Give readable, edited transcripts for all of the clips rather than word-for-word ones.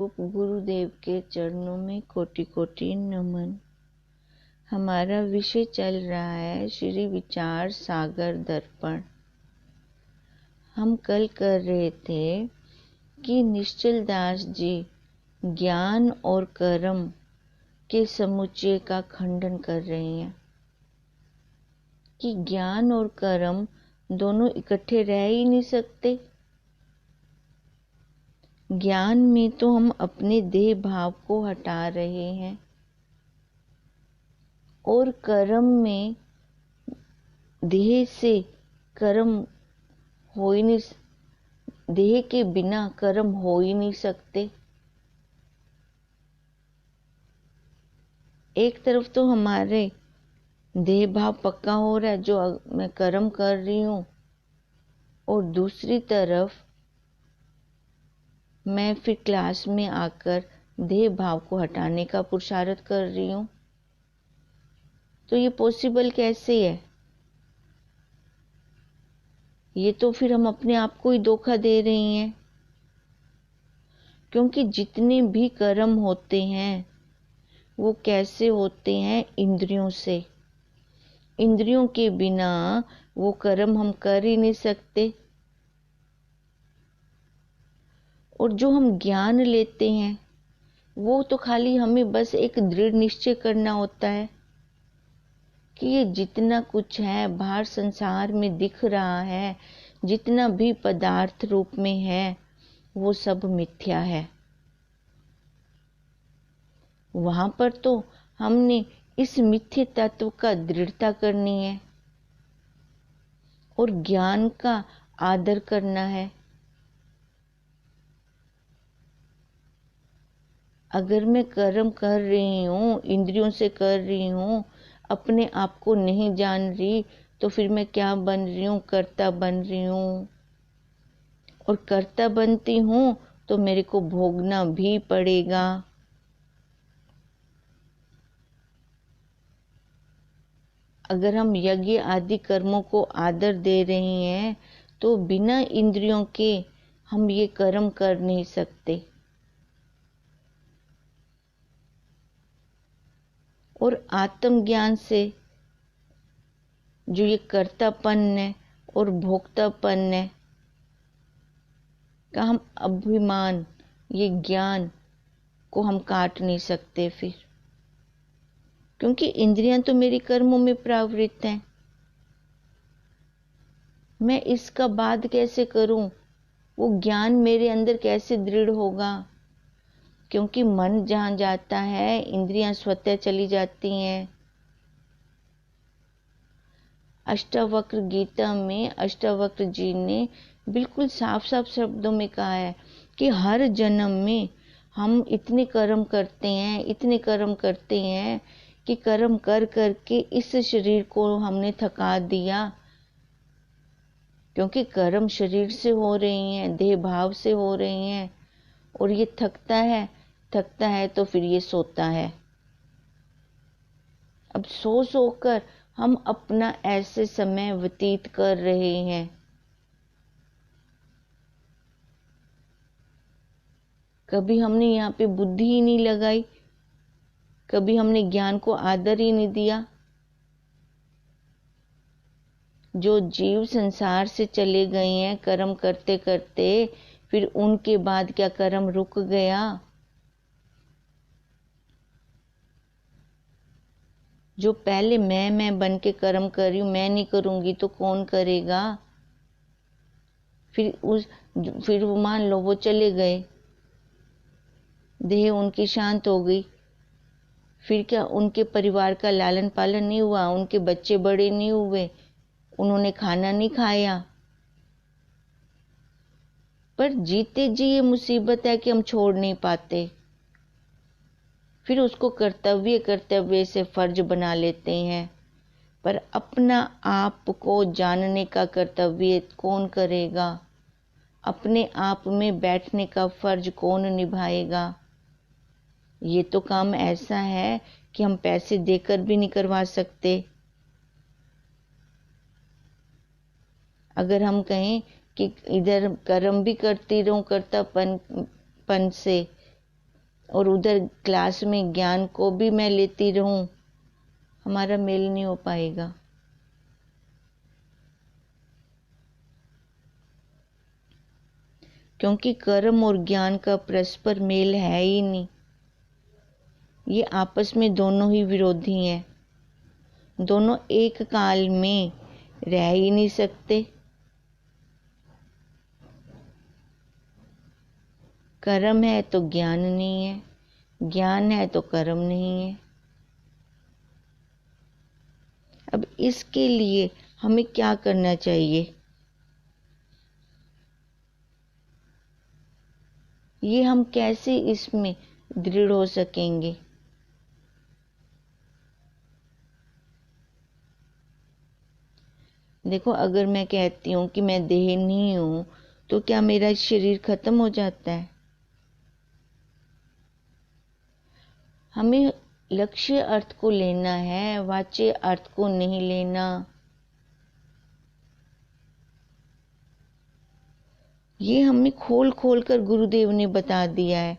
गुरुदेव के चरणों में कोटि कोटि नमन। हमारा विषय चल रहा है श्री विचार सागर दर्पण। हम कल कर रहे थे कि निश्चल दास जी ज्ञान और कर्म के समुच्चय का खंडन कर रहे हैं कि ज्ञान और कर्म दोनों इकट्ठे रह ही नहीं सकते। ज्ञान में तो हम अपने देह भाव को हटा रहे हैं और कर्म में देह से कर्म हो ही नहीं, देह के बिना कर्म हो ही नहीं सकते। एक तरफ तो हमारे देह भाव पक्का हो रहा है जो मैं कर्म कर रही हूँ, और दूसरी तरफ मैं फिर क्लास में आकर देह भाव को हटाने का पुरुषार्थ कर रही हूँ। तो ये पॉसिबल कैसे है? ये तो फिर हम अपने आप को ही धोखा दे रही हैं, क्योंकि जितने भी कर्म होते हैं वो कैसे होते हैं? इंद्रियों से। इंद्रियों के बिना वो कर्म हम कर ही नहीं सकते। और जो हम ज्ञान लेते हैं वो तो खाली हमें बस एक दृढ़ निश्चय करना होता है कि ये जितना कुछ है बाहर संसार में दिख रहा है, जितना भी पदार्थ रूप में है, वो सब मिथ्या है। वहां पर तो हमने इस मिथ्य तत्व का दृढ़ता करनी है और ज्ञान का आदर करना है। अगर मैं कर्म कर रही हूँ, इंद्रियों से कर रही हूँ, अपने आप को नहीं जान रही, तो फिर मैं क्या बन रही हूँ? कर्ता बन रही हूँ। और कर्ता बनती हूँ तो मेरे को भोगना भी पड़ेगा। अगर हम यज्ञ आदि कर्मों को आदर दे रहे हैं तो बिना इंद्रियों के हम ये कर्म कर नहीं सकते। और आत्मज्ञान से जो ये कर्तापन है और भोक्तापन है का हम अभिमान, ये ज्ञान को हम काट नहीं सकते फिर, क्योंकि इंद्रियां तो मेरी कर्मों में प्रवृत्त हैं। मैं इसका बाद कैसे करूं? वो ज्ञान मेरे अंदर कैसे दृढ़ होगा? क्योंकि मन जहां जाता है इंद्रियां स्वतः चली जाती हैं। अष्टावक्र गीता में अष्टावक्र जी ने बिल्कुल साफ साफ शब्दों में कहा है कि हर जन्म में हम इतने कर्म करते हैं, इतने कर्म करते हैं कि कर्म कर करके इस शरीर को हमने थका दिया। क्योंकि कर्म शरीर से हो रही हैं, देह भाव से हो रही हैं, और ये थकता है तो फिर ये सोता है। अब सो सोकर हम अपना ऐसे समय व्यतीत कर रहे हैं। कभी हमने यहाँ पे बुद्धि ही नहीं लगाई, कभी हमने ज्ञान को आदर ही नहीं दिया। जो जीव संसार से चले गए हैं कर्म करते करते, फिर उनके बाद क्या कर्म रुक गया? जो पहले मैं बन के कर्म कर रही हूँ, मैं नहीं करूंगी तो कौन करेगा? फिर वो मान लो वो चले गए, देह उनकी शांत हो गई, फिर क्या उनके परिवार का लालन पालन नहीं हुआ? उनके बच्चे बड़े नहीं हुए? उन्होंने खाना नहीं खाया? पर जीते जी ये मुसीबत है कि हम छोड़ नहीं पाते। फिर उसको कर्तव्य से फर्ज बना लेते हैं। पर अपना आप को जानने का कर्तव्य कौन करेगा? अपने आप में बैठने का फर्ज कौन निभाएगा? ये तो काम ऐसा है कि हम पैसे देकर भी नहीं करवा सकते। अगर हम कहें कि इधर कर्म भी करती रहूं कर्तापन से, और उधर क्लास में ज्ञान को भी मैं लेती रहूं, हमारा मेल नहीं हो पाएगा। क्योंकि कर्म और ज्ञान का परस्पर मेल है ही नहीं, ये आपस में दोनों ही विरोधी हैं, दोनों एक काल में रह ही नहीं सकते। कर्म है तो ज्ञान नहीं है, ज्ञान है तो कर्म नहीं है। अब इसके लिए हमें क्या करना चाहिए, ये हम कैसे इसमें दृढ़ हो सकेंगे? देखो, अगर मैं कहती हूँ कि मैं देह नहीं हूँ, तो क्या मेरा शरीर खत्म हो जाता है? हमें लक्ष्य अर्थ को लेना है, वाच्य अर्थ को नहीं लेना। ये हमें खोल खोल कर गुरुदेव ने बता दिया है।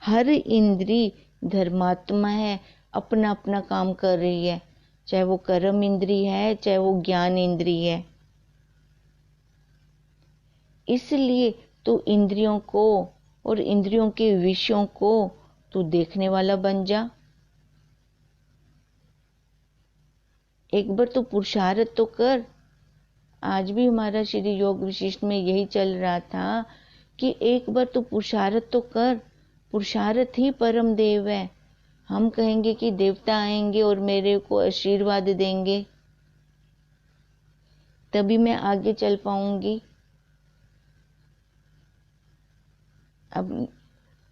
हर इंद्री धर्मात्मा है, अपना अपना काम कर रही है, चाहे वो कर्म इंद्री है, चाहे वो ज्ञान इंद्री है। इसलिए तो इंद्रियों को और इंद्रियों के विषयों को तू देखने वाला बन जा। एक बार तो पुरुषार्थ तो कर। आज भी हमारा श्री योग विशिष्ट में यही चल रहा था कि एक बार तो पुरुषार्थ तो कर। पुरुषार्थ ही परम देव है। हम कहेंगे कि देवता आएंगे और मेरे को आशीर्वाद देंगे, तभी मैं आगे चल पाऊंगी। अब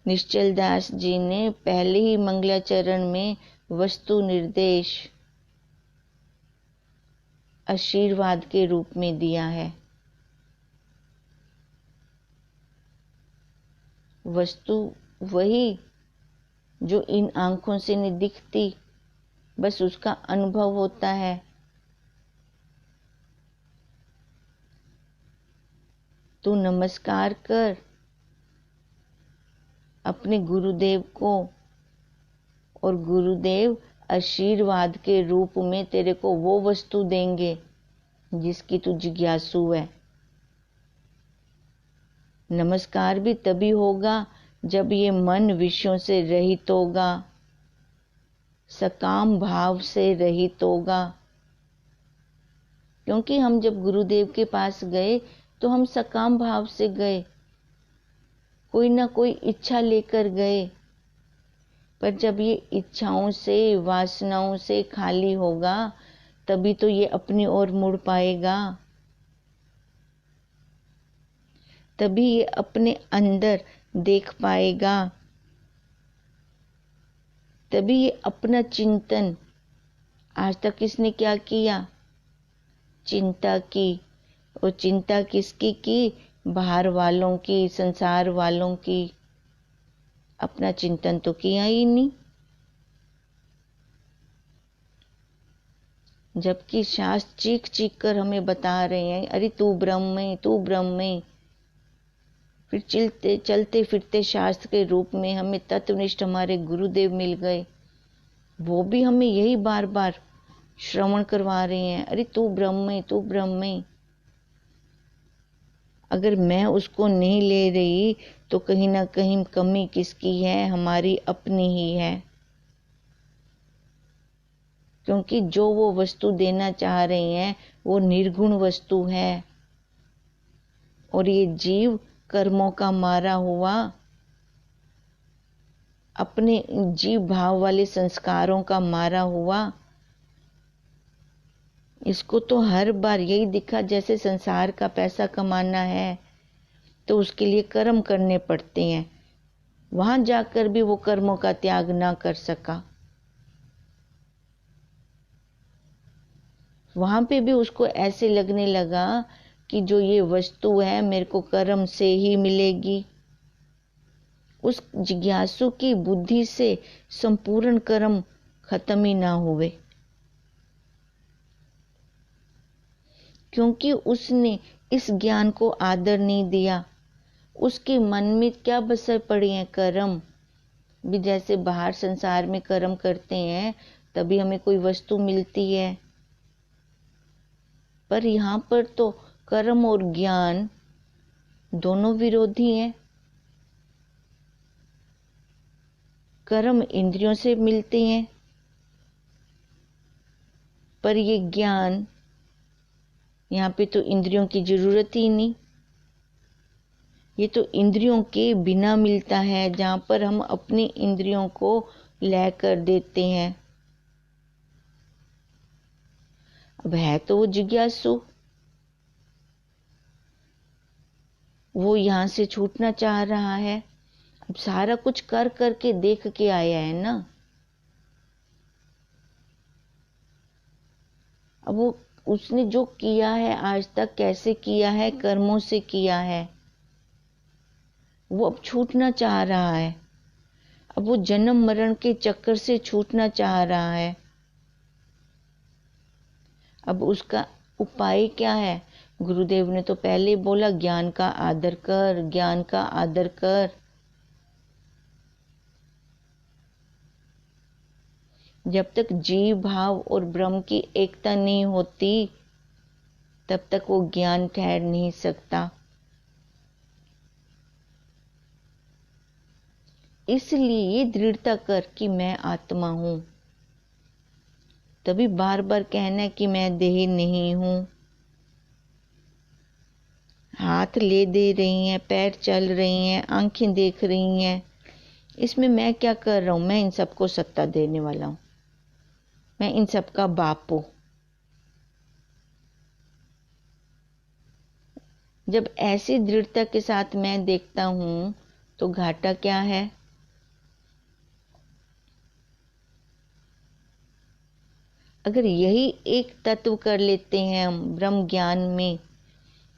निश्चल दास जी ने पहले ही मंगलाचरण में वस्तु निर्देश आशीर्वाद के रूप में दिया है। वस्तु वही जो इन आंखों से नहीं दिखती, बस उसका अनुभव होता है। तू नमस्कार कर अपने गुरुदेव को, और गुरुदेव आशीर्वाद के रूप में तेरे को वो वस्तु देंगे जिसकी तू जिज्ञासु है। नमस्कार भी तभी होगा जब ये मन विषयों से रहित होगा, सकाम भाव से रहित होगा। क्योंकि हम जब गुरुदेव के पास गए तो हम सकाम भाव से गए, कोई ना कोई इच्छा लेकर गए। पर जब ये इच्छाओं से, वासनाओं से खाली होगा, तभी तो ये अपनी ओर मुड़ पाएगा, तभी ये अपने अंदर देख पाएगा, तभी ये अपना चिंतन। आज तक इसने क्या किया? चिंता की। और चिंता किसकी की? बाहर वालों की, संसार वालों की। अपना चिंतन तो किया ही नहीं। जबकि शास्त्र चीख चीख कर हमें बता रहे हैं, अरे तू ब्रह्म है, तू ब्रह्म है। फिर चलते फिरते शास्त्र के रूप में हमें तत्वनिष्ठ हमारे गुरुदेव मिल गए, वो भी हमें यही बार बार श्रवण करवा रहे हैं, अरे तू ब्रह्म है, तू ब्रह्म है। अगर मैं उसको नहीं ले रही तो कहीं ना कहीं कमी किसकी है? हमारी अपनी ही है। क्योंकि जो वो वस्तु देना चाह रहे हैं वो निर्गुण वस्तु है, और ये जीव कर्मों का मारा हुआ, अपने जीव भाव वाले संस्कारों का मारा हुआ। इसको तो हर बार यही दिखा जैसे संसार का पैसा कमाना है तो उसके लिए कर्म करने पड़ते हैं। वहां जाकर भी वो कर्मों का त्याग ना कर सका, वहां पे भी उसको ऐसे लगने लगा कि जो ये वस्तु है मेरे को कर्म से ही मिलेगी। उस जिज्ञासु की बुद्धि से संपूर्ण कर्म खत्म ही ना हुए, क्योंकि उसने इस ज्ञान को आदर नहीं दिया। उसके मन में क्या बसर पड़ी है? कर्म। भी जैसे बाहर संसार में कर्म करते हैं तभी हमें कोई वस्तु मिलती है, पर यहाँ पर तो कर्म और ज्ञान दोनों विरोधी हैं। कर्म इंद्रियों से मिलते हैं, पर ये ज्ञान यहाँ पे तो इंद्रियों की जरूरत ही नहीं। ये तो इंद्रियों के बिना मिलता है, जहाँ पर हम अपनी इंद्रियों को लय कर देते हैं। अब है तो वो जिज्ञासु, वो यहाँ से छूटना चाह रहा है। अब सारा कुछ कर करके देख के आया है ना। अब वो उसने जो किया है आज तक, कैसे किया है, कर्मों से किया है, वो अब छूटना चाह रहा है। अब वो जन्म मरण के चक्कर से छूटना चाह रहा है। अब उसका उपाय क्या है? गुरुदेव ने तो पहले बोला, ज्ञान का आदर कर, ज्ञान का आदर कर। जब तक जीव भाव और ब्रह्म की एकता नहीं होती तब तक वो ज्ञान ठहर नहीं सकता। इसलिए दृढ़ता कर कि मैं आत्मा हूं। तभी बार बार कहना है कि मैं देह नहीं हूं। हाथ ले दे रही हैं, पैर चल रही हैं, आंखें देख रही हैं, इसमें मैं क्या कर रहा हूं? मैं इन सबको सत्ता देने वाला हूं, मैं इन सबका बाप हूं। जब ऐसी दृढ़ता के साथ मैं देखता हूं तो घाटा क्या है? अगर यही एक तत्व कर लेते हैं हम ब्रह्म ज्ञान में,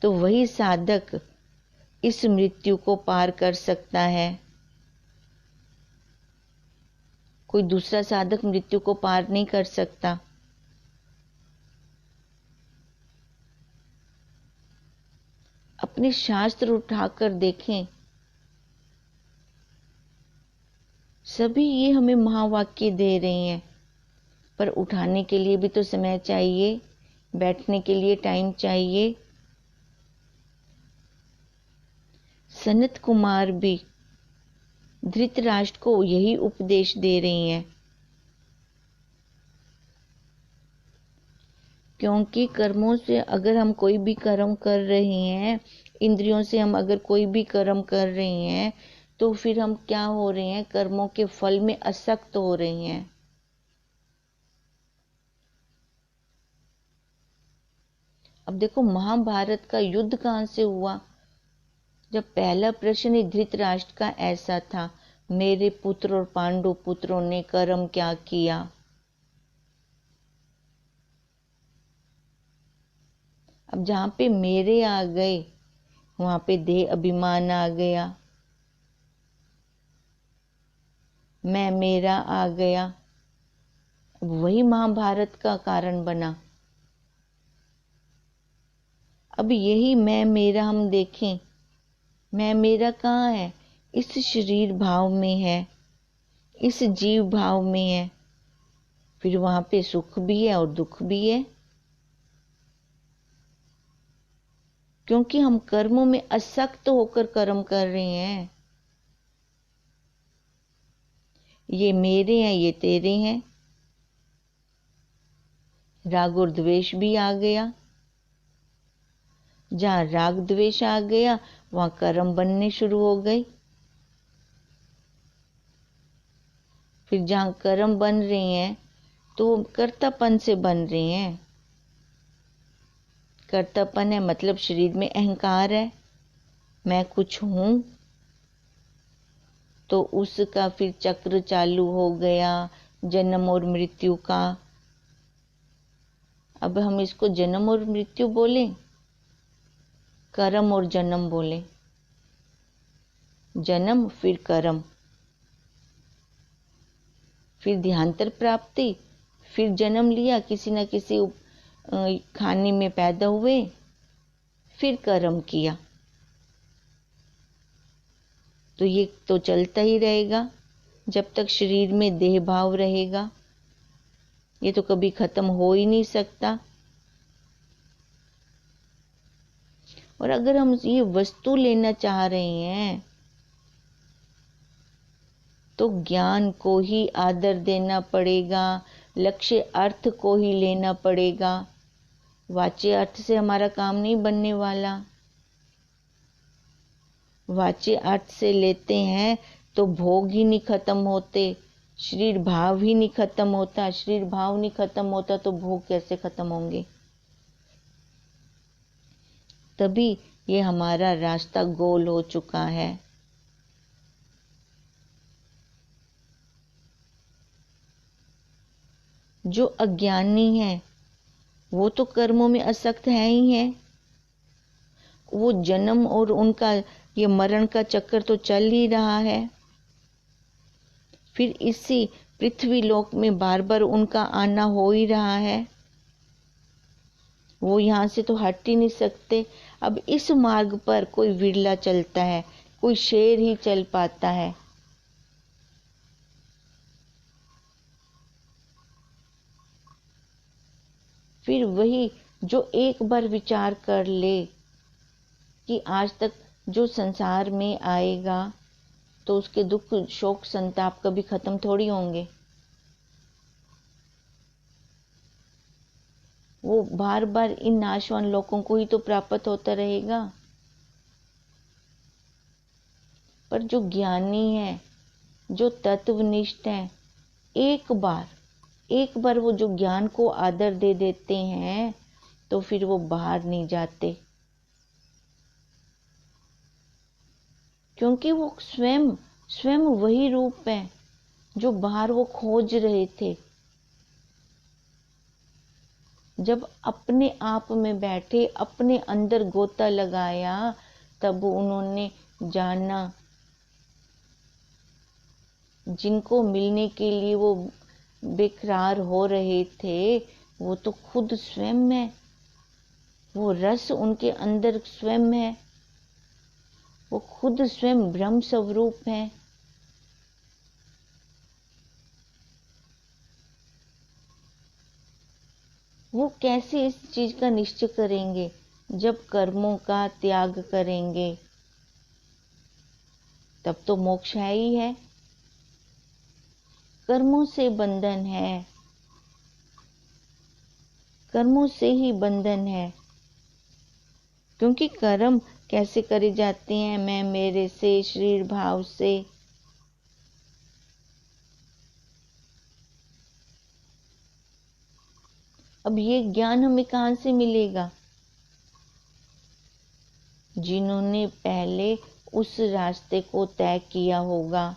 तो वही साधक इस मृत्यु को पार कर सकता है। कोई दूसरा साधक मृत्यु को पार नहीं कर सकता। अपने शास्त्र उठाकर देखें, सभी ये हमें महावाक्य दे रहे हैं, पर उठाने के लिए भी तो समय चाहिए, बैठने के लिए टाइम चाहिए। सनत कुमार भी धृतराष्ट्र को यही उपदेश दे रही हैं, क्योंकि कर्मों से अगर हम कोई भी कर्म कर रहे हैं, इंद्रियों से हम अगर कोई भी कर्म कर रहे हैं, तो फिर हम क्या हो रहे हैं? कर्मों के फल में आसक्त हो रहे हैं। अब देखो, महाभारत का युद्ध कहां से हुआ? जब पहला प्रश्न ही धृतराष्ट्र का ऐसा था, मेरे पुत्र और पांडु पुत्रों ने कर्म क्या किया? अब जहां पे मेरे आ गए वहां पे देह अभिमान आ गया, मैं मेरा आ गया। अब वही महाभारत का कारण बना। अब यही मैं मेरा हम देखें, मैं मेरा कहाँ है? इस शरीर भाव में है, इस जीव भाव में है। फिर वहां पे सुख भी है और दुख भी है, क्योंकि हम कर्मों में आसक्त होकर कर्म कर रहे हैं। ये मेरे हैं, ये तेरे हैं। राग और द्वेष भी आ गया। जहां राग द्वेष आ गया वहां कर्म बनने शुरू हो गए। फिर जहां कर्म बन रहे हैं तो कर्तापन से बन रहे हैं। कर्तापन है मतलब शरीर में अहंकार है, मैं कुछ हूं, तो उसका फिर चक्र चालू हो गया, जन्म और मृत्यु का। अब हम इसको जन्म और मृत्यु बोले, कर्म और जन्म बोले। जन्म फिर कर्म, फिर देहांतर प्राप्ति, फिर जन्म लिया, किसी न किसी खाने में पैदा हुए, फिर कर्म किया। तो ये तो चलता ही रहेगा। जब तक शरीर में देह भाव रहेगा ये तो कभी खत्म हो ही नहीं सकता। और अगर हम ये वस्तु लेना चाह रहे हैं तो ज्ञान को ही आदर देना पड़ेगा, लक्ष्य अर्थ को ही लेना पड़ेगा। वाच्य अर्थ से हमारा काम नहीं बनने वाला। वाच्य अर्थ से लेते हैं तो भोग ही नहीं खत्म होते, शरीर भाव ही नहीं खत्म होता। शरीर भाव नहीं खत्म होता तो भोग कैसे खत्म होंगे? तभी ये हमारा रास्ता गोल हो चुका है। जो अज्ञानी है वो तो कर्मों में आसक्त है ही है। वो जन्म और उनका ये मरण का चक्कर तो चल ही रहा है। फिर इसी पृथ्वी लोक में बार बार उनका आना हो ही रहा है। वो यहाँ से तो हट ही नहीं सकते। अब इस मार्ग पर कोई विरला चलता है, कोई शेर ही चल पाता है। फिर वही जो एक बार विचार कर ले कि आज तक जो संसार में आएगा तो उसके दुख शोक संताप कभी खत्म थोड़ी होंगे। वो बार बार इन नाशवान लोकों को ही तो प्राप्त होता रहेगा। पर जो ज्ञानी है, जो तत्वनिष्ठ है, एक बार वो जो ज्ञान को आदर दे देते हैं तो फिर वो बाहर नहीं जाते, क्योंकि वो स्वयं वही रूप है जो बाहर वो खोज रहे थे। जब अपने आप में बैठे, अपने अंदर गोता लगाया, तब उन्होंने जाना जिनको मिलने के लिए वो बेकरार हो रहे थे वो तो खुद स्वयं है। वो रस उनके अंदर स्वयं है, वो खुद स्वयं ब्रह्म स्वरूप है। वो कैसे इस चीज का निश्चय करेंगे? जब कर्मों का त्याग करेंगे तब तो मोक्ष है ही है। कर्मों से बंधन है, कर्मों से ही बंधन है। क्योंकि कर्म कैसे करे जाते हैं? मैं मेरे से, शरीर भाव से। अब ये ज्ञान हमें कहाँ से मिलेगा? जिन्होंने पहले उस रास्ते को तय किया होगा,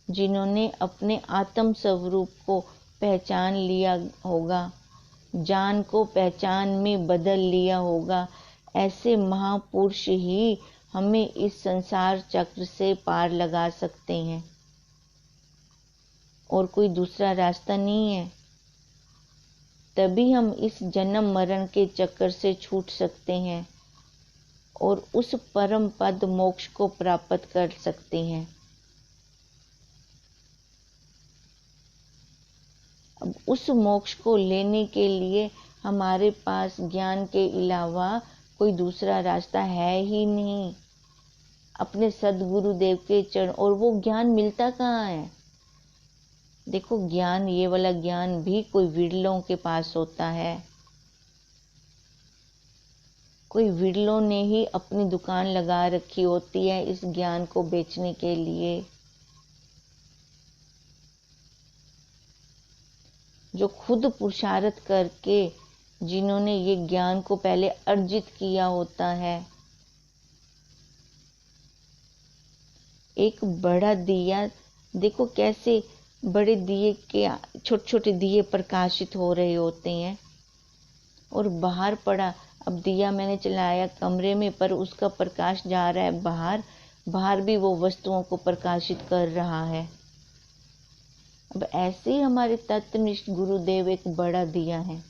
जिन्होंने अपने आत्म स्वरूप को पहचान लिया होगा, जान को पहचान में बदल लिया होगा, ऐसे महापुरुष ही हमें इस संसार चक्र से पार लगा सकते हैं। और कोई दूसरा रास्ता नहीं है। तभी हम इस जन्म मरण के चक्कर से छूट सकते हैं और उस परम पद मोक्ष को प्राप्त कर सकते हैं। अब उस मोक्ष को लेने के लिए हमारे पास ज्ञान के अलावा कोई दूसरा रास्ता है ही नहीं। अपने सदगुरुदेव के चरण, और वो ज्ञान मिलता कहाँ है? देखो, ज्ञान, ये वाला ज्ञान भी कोई विरलों के पास होता है। कोई विरलों ने ही अपनी दुकान लगा रखी होती है इस ज्ञान को बेचने के लिए। जो खुद पुरुषार्थ करके, जिन्होंने ये ज्ञान को पहले अर्जित किया होता है। एक बड़ा दिया, देखो कैसे बड़े दिए के छोटे छोटे दिए प्रकाशित हो रहे होते हैं और बाहर पड़ा। अब दिया मैंने चलाया कमरे में, पर उसका प्रकाश जा रहा है बाहर, बाहर भी वो वस्तुओं को प्रकाशित कर रहा है। अब ऐसे ही हमारे तत्वनिष्ठ गुरुदेव एक बड़ा दिया है।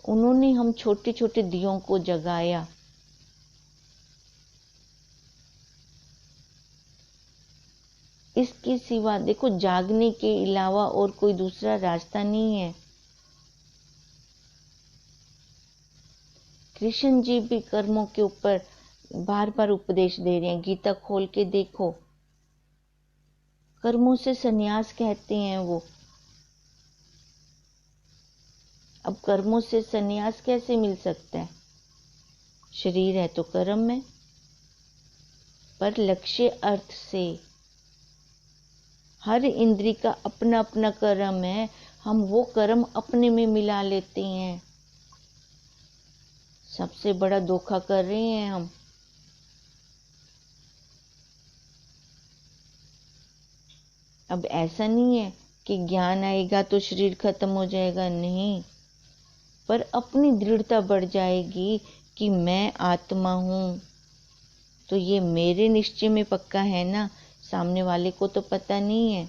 उन्होंने हम छोटे छोटे दियों को जगाया। इसके सिवा देखो, जागने के अलावा और कोई दूसरा रास्ता नहीं है। कृष्ण जी भी कर्मों के ऊपर बार बार उपदेश दे रहे हैं। गीता खोल के देखो, कर्मों से संन्यास कहते हैं वो। अब कर्मों से संन्यास कैसे मिल सकता है? शरीर है तो कर्म है, पर लक्ष्य अर्थ से। हर इंद्री का अपना अपना कर्म है, हम वो कर्म अपने में मिला लेते हैं। सबसे बड़ा धोखा कर रहे हैं हम। अब ऐसा नहीं है कि ज्ञान आएगा तो शरीर खत्म हो जाएगा, नहीं, पर अपनी दृढ़ता बढ़ जाएगी कि मैं आत्मा हूं। तो ये मेरे निश्चय में पक्का है ना, सामने वाले को तो पता नहीं है।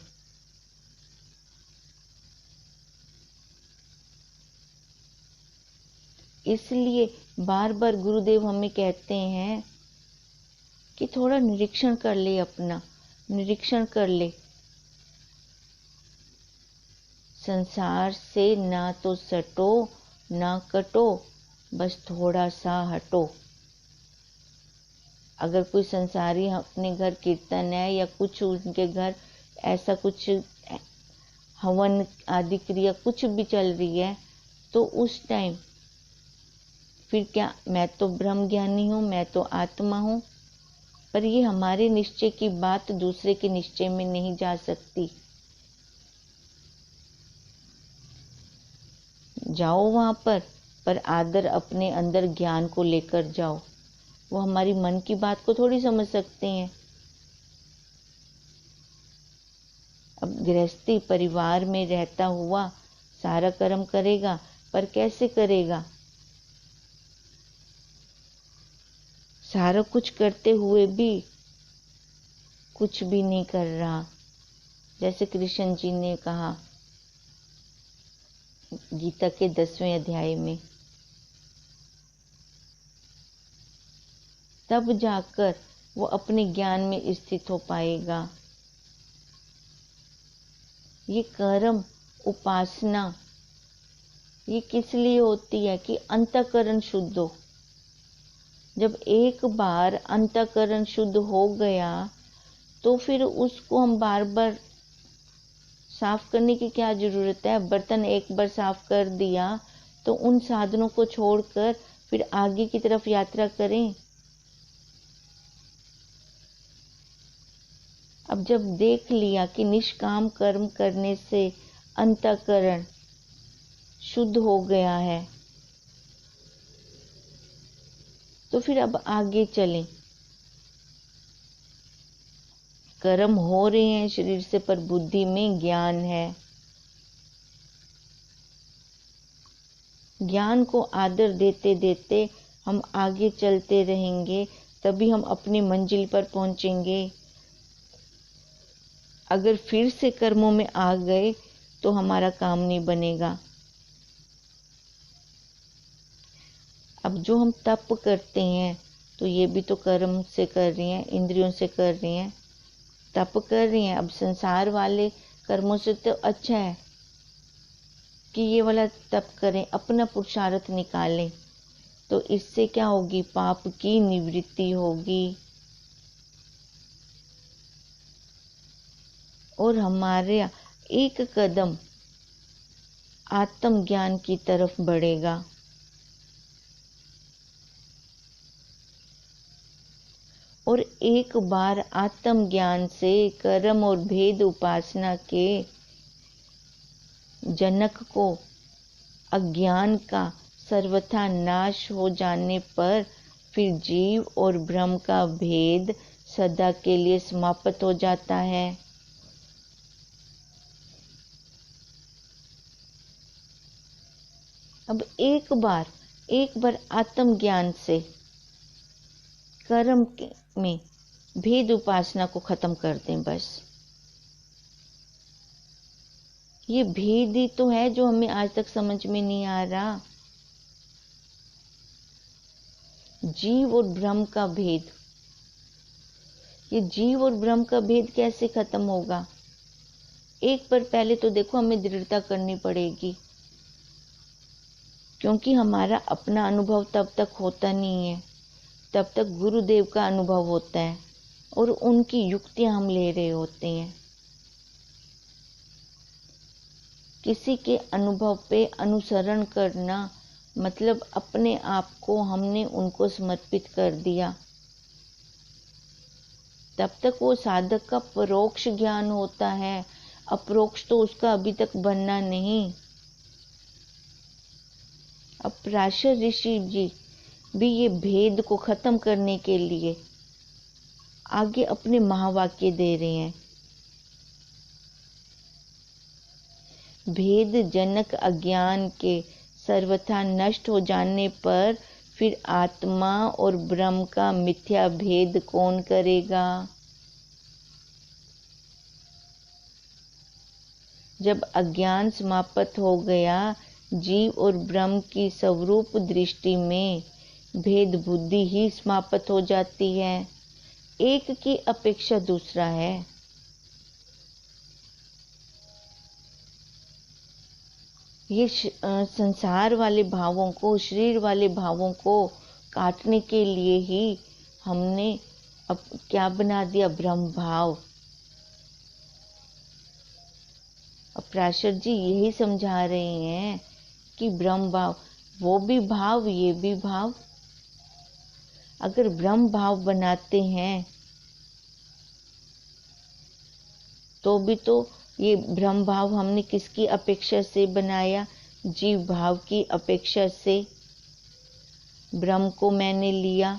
इसलिए बार बार गुरुदेव हमें कहते हैं कि थोड़ा निरीक्षण कर ले, अपना निरीक्षण कर ले। संसार से ना तो सटो ना कटो, बस थोड़ा सा हटो। अगर कोई संसारी अपने घर कीर्तन है या कुछ उनके घर ऐसा कुछ हवन आदि क्रिया कुछ भी चल रही है, तो उस टाइम फिर क्या, मैं तो ब्रह्म ज्ञानी हूँ, मैं तो आत्मा हूँ, पर ये हमारे निश्चय की बात दूसरे के निश्चय में नहीं जा सकती। जाओ वहां पर आदर अपने अंदर ज्ञान को लेकर जाओ। वो हमारी मन की बात को थोड़ी समझ सकते हैं। अब गृहस्थी परिवार में रहता हुआ सारा कर्म करेगा, पर कैसे करेगा? सारा कुछ करते हुए भी कुछ भी नहीं कर रहा। जैसे कृष्ण जी ने कहा गीता के 10वें अध्याय में, तब जाकर वो अपने ज्ञान में स्थित हो पाएगा। ये कर्म उपासना ये किस लिए होती है? कि अंतःकरण शुद्ध हो। जब एक बार अंतःकरण शुद्ध हो गया तो फिर उसको हम बार बार साफ करने की क्या जरूरत है? बर्तन एक बार साफ कर दिया तो उन साधनों को छोड़कर फिर आगे की तरफ यात्रा करें। अब जब देख लिया कि निष्काम कर्म करने से अंतःकरण शुद्ध हो गया है, तो फिर अब आगे चलें। कर्म हो रहे हैं शरीर से, पर बुद्धि में ज्ञान है। ज्ञान को आदर देते देते हम आगे चलते रहेंगे, तभी हम अपनी मंजिल पर पहुंचेंगे। अगर फिर से कर्मों में आ गए तो हमारा काम नहीं बनेगा। अब जो हम तप करते हैं तो ये भी तो कर्म से कर रही हैं, इंद्रियों से कर रही हैं, तप कर रही हैं। अब संसार वाले कर्मों से तो अच्छा है कि ये वाला तप करें, अपना पुरुषार्थ निकालें, तो इससे क्या होगी? पाप की निवृत्ति होगी और हमारे एक कदम आत्मज्ञान की तरफ बढ़ेगा। और एक बार आत्मज्ञान से कर्म और भेद उपासना के जनक को अज्ञान का सर्वथा नाश हो जाने पर फिर जीव और ब्रह्म का भेद सदा के लिए समाप्त हो जाता है। अब एक बार आत्मज्ञान से कर्म में भेद उपासना को खत्म कर दें। बस ये भेद ही तो है जो हमें आज तक समझ में नहीं आ रहा। जीव और ब्रह्म का भेद, ये जीव और ब्रह्म का भेद कैसे खत्म होगा? एक पर पहले तो देखो हमें दृढ़ता करनी पड़ेगी, क्योंकि हमारा अपना अनुभव तब तक होता नहीं है, तब तक गुरुदेव का अनुभव होता है और उनकी युक्तियां हम ले रहे होते हैं। किसी के अनुभव पे अनुसरण करना मतलब अपने आप को हमने उनको समर्पित कर दिया। तब तक वो साधक का परोक्ष ज्ञान होता है, अपरोक्ष तो उसका अभी तक बनना नहीं। अब पराशर ऋषि जी भी ये भेद को खत्म करने के लिए आगे अपने महावाक्य दे रहे हैं। भेद जनक अज्ञान के सर्वथा नष्ट हो जाने पर फिर आत्मा और ब्रह्म का मिथ्या भेद कौन करेगा? जब अज्ञान समाप्त हो गया, जीव और ब्रह्म की स्वरूप दृष्टि में भेद बुद्धि ही समाप्त हो जाती है। एक की अपेक्षा दूसरा है। ये संसार वाले भावों को, शरीर वाले भावों को काटने के लिए ही हमने अब क्या बना दिया? ब्रह्म भाव। अब पराशर जी यही समझा रहे हैं कि ब्रह्म भाव, वो भी भाव ये भी भाव। अगर ब्रह्म भाव बनाते हैं तो भी तो ये ब्रह्म भाव हमने किसकी अपेक्षा से बनाया? जीव भाव की अपेक्षा से ब्रह्म को मैंने लिया।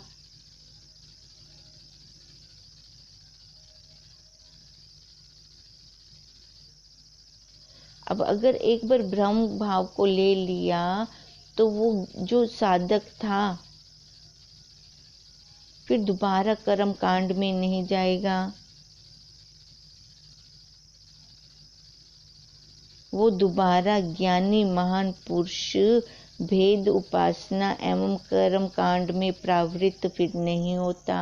अब अगर एक बार ब्रह्म भाव को ले लिया तो वो जो साधक था फिर दोबारा कर्म कांड में नहीं जाएगा। वो दोबारा ज्ञानी महान पुरुष भेद उपासना एवं कर्म कांड में प्रवृत्त फिर नहीं होता।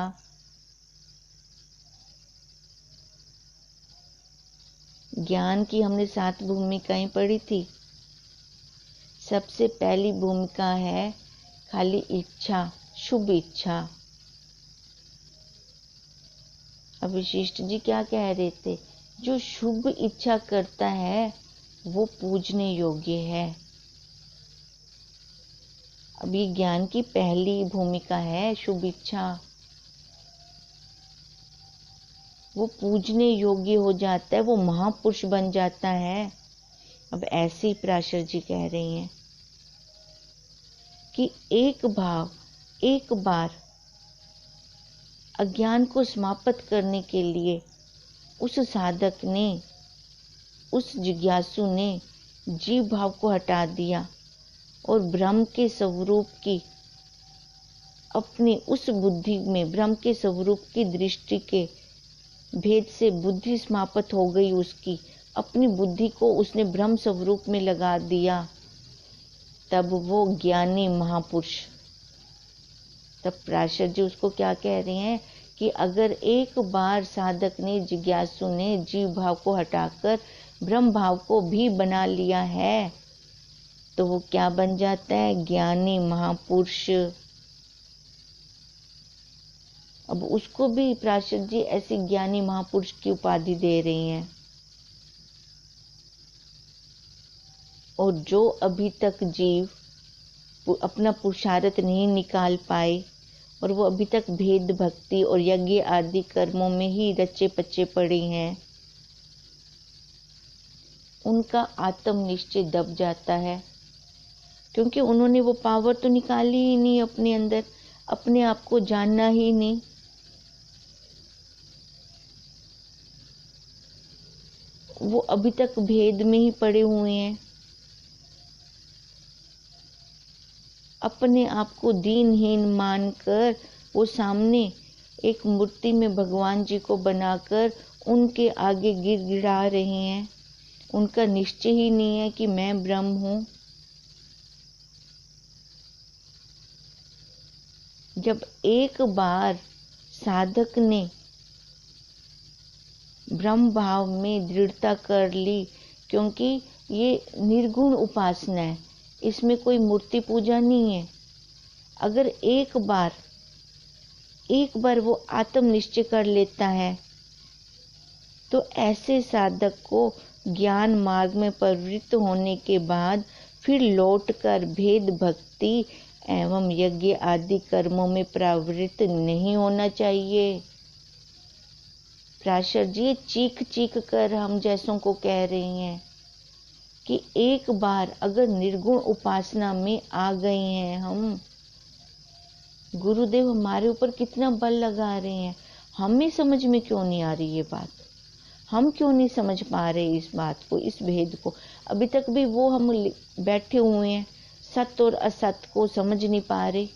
ज्ञान की हमने 7 भूमिकाएं पढ़ी थी। सबसे पहली भूमिका है खाली इच्छा, शुभ इच्छा। अब वशिष्ठ जी क्या कह रहे थे? जो शुभ इच्छा करता है वो पूजने योग्य है। अब ये ज्ञान की पहली भूमिका है, शुभ इच्छा। वो पूजने योग्य हो जाता है, वो महापुरुष बन जाता है। अब ऐसे ही पराशर जी कह रही हैं कि एक बार अज्ञान को समाप्त करने के लिए उस साधक ने, उस जिज्ञासु ने जीव भाव को हटा दिया और ब्रह्म के स्वरूप की अपनी उस बुद्धि में, ब्रह्म के स्वरूप की दृष्टि के भेद से बुद्धि समाप्त हो गई उसकी, अपनी बुद्धि को उसने ब्रह्म स्वरूप में लगा दिया, तब वो ज्ञानी महापुरुष। तब पराशर जी उसको क्या कह रहे हैं कि अगर एक बार साधक ने, जिज्ञासु ने जीव भाव को हटाकर ब्रह्म भाव को भी बना लिया है तो वो क्या बन जाता है? ज्ञानी महापुरुष। अब उसको भी पराशर जी ऐसी ज्ञानी महापुरुष की उपाधि दे रही हैं। और जो अभी तक जीव अपना पुरुषार्थ नहीं निकाल पाए और वो अभी तक भेद भक्ति और यज्ञ आदि कर्मों में ही रचे पचे पड़े हैं, उनका आत्म निश्चय दब जाता है, क्योंकि उन्होंने वो पावर तो निकाली ही नहीं अपने अंदर, अपने आप को जानना ही नहीं। वो अभी तक भेद में ही पड़े हुए हैं। अपने आप को दीनहीन मानकर वो सामने एक मूर्ति में भगवान जी को बनाकर उनके आगे गिड़गिड़ा रहे हैं। उनका निश्चय ही नहीं है कि मैं ब्रह्म हूँ। जब एक बार साधक ने ब्रह्म भाव में दृढ़ता कर ली, क्योंकि ये निर्गुण उपासना है, इसमें कोई मूर्ति पूजा नहीं है। अगर एक बार वो आत्म निश्चय कर लेता है तो ऐसे साधक को ज्ञान मार्ग में प्रवृत्त होने के बाद फिर लौटकर भेद भक्ति एवं यज्ञ आदि कर्मों में प्रवृत्त नहीं होना चाहिए। प्राशर जी चीख चीख कर हम जैसों को कह रही हैं कि एक बार अगर निर्गुण उपासना में आ गए हैं हम, गुरुदेव हमारे ऊपर कितना बल लगा रहे हैं, हमें समझ में क्यों नहीं आ रही ये बात, हम क्यों नहीं समझ पा रहे इस बात को, इस भेद को। अभी तक भी वो हम बैठे हुए हैं, सत्य और असत्य को समझ नहीं पा रहे।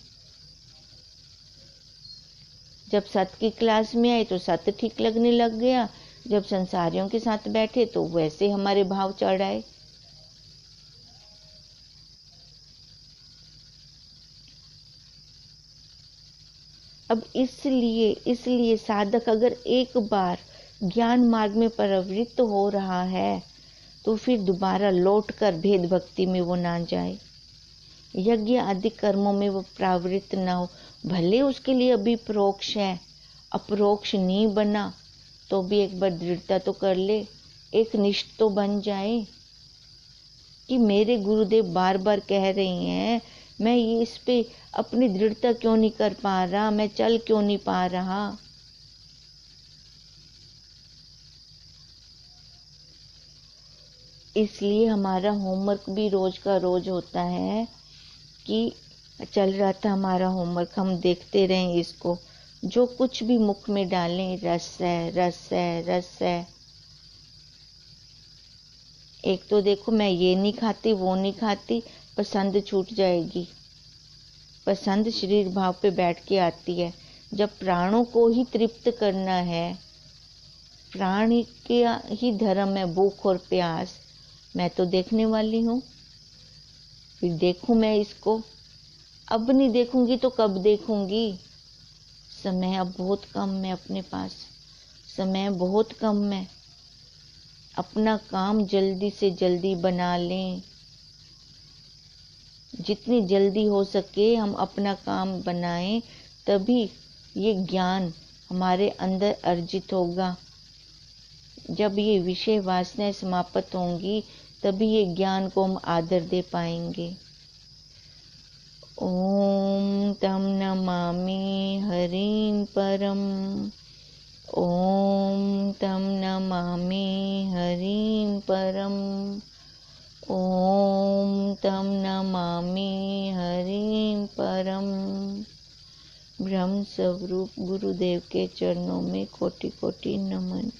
जब सत्य की क्लास में आए तो सत्य ठीक लगने लग गया, जब संसारियों के साथ बैठे तो वैसे हमारे भाव चढ़ आए। अब इसलिए साधक अगर एक बार ज्ञान मार्ग में प्रवृत्त हो रहा है तो फिर दोबारा लौटकर भेद भक्ति में वो ना जाए, यज्ञ आदि कर्मों में वो प्रवृत्त ना हो। भले उसके लिए अभी परोक्ष है, अपरोक्ष नहीं बना तो भी एक बार दृढ़ता तो कर ले, एक निष्ठ तो बन जाए कि मेरे गुरुदेव बार बार कह रही हैं, मैं ये इस पे अपनी दृढ़ता क्यों नहीं कर पा रहा, मैं चल क्यों नहीं पा रहा। इसलिए हमारा होमवर्क भी रोज का रोज होता है कि चल रहा था हमारा होमवर्क, हम देखते रहें इसको, जो कुछ भी मुख में डालें रस है, रस है, रस है। एक तो देखो मैं ये नहीं खाती वो नहीं खाती, पसंद छूट जाएगी। पसंद शरीर भाव पे बैठ के आती है। जब प्राणों को ही तृप्त करना है, प्राण के ही धर्म है भूख और प्यास, मैं तो देखने वाली हूँ, फिर देखूं मैं इसको। अब नहीं देखूंगी तो कब देखूंगी। समय अब बहुत कम है अपने पास, समय बहुत कम है। अपना काम जल्दी से जल्दी बना लें, जितनी जल्दी हो सके हम अपना काम बनाएं, तभी ये ज्ञान हमारे अंदर अर्जित होगा। जब ये विषय वासनाएं समाप्त होंगी तभी ये ज्ञान को हम आदर दे पाएंगे। ओम तम नमामि हरिं परम, ओम तम नमामि हरिं परम, ओम तम नमामि हरिं परम। ब्रह्म स्वरूप गुरुदेव के चरणों में कोटि कोटि नमन।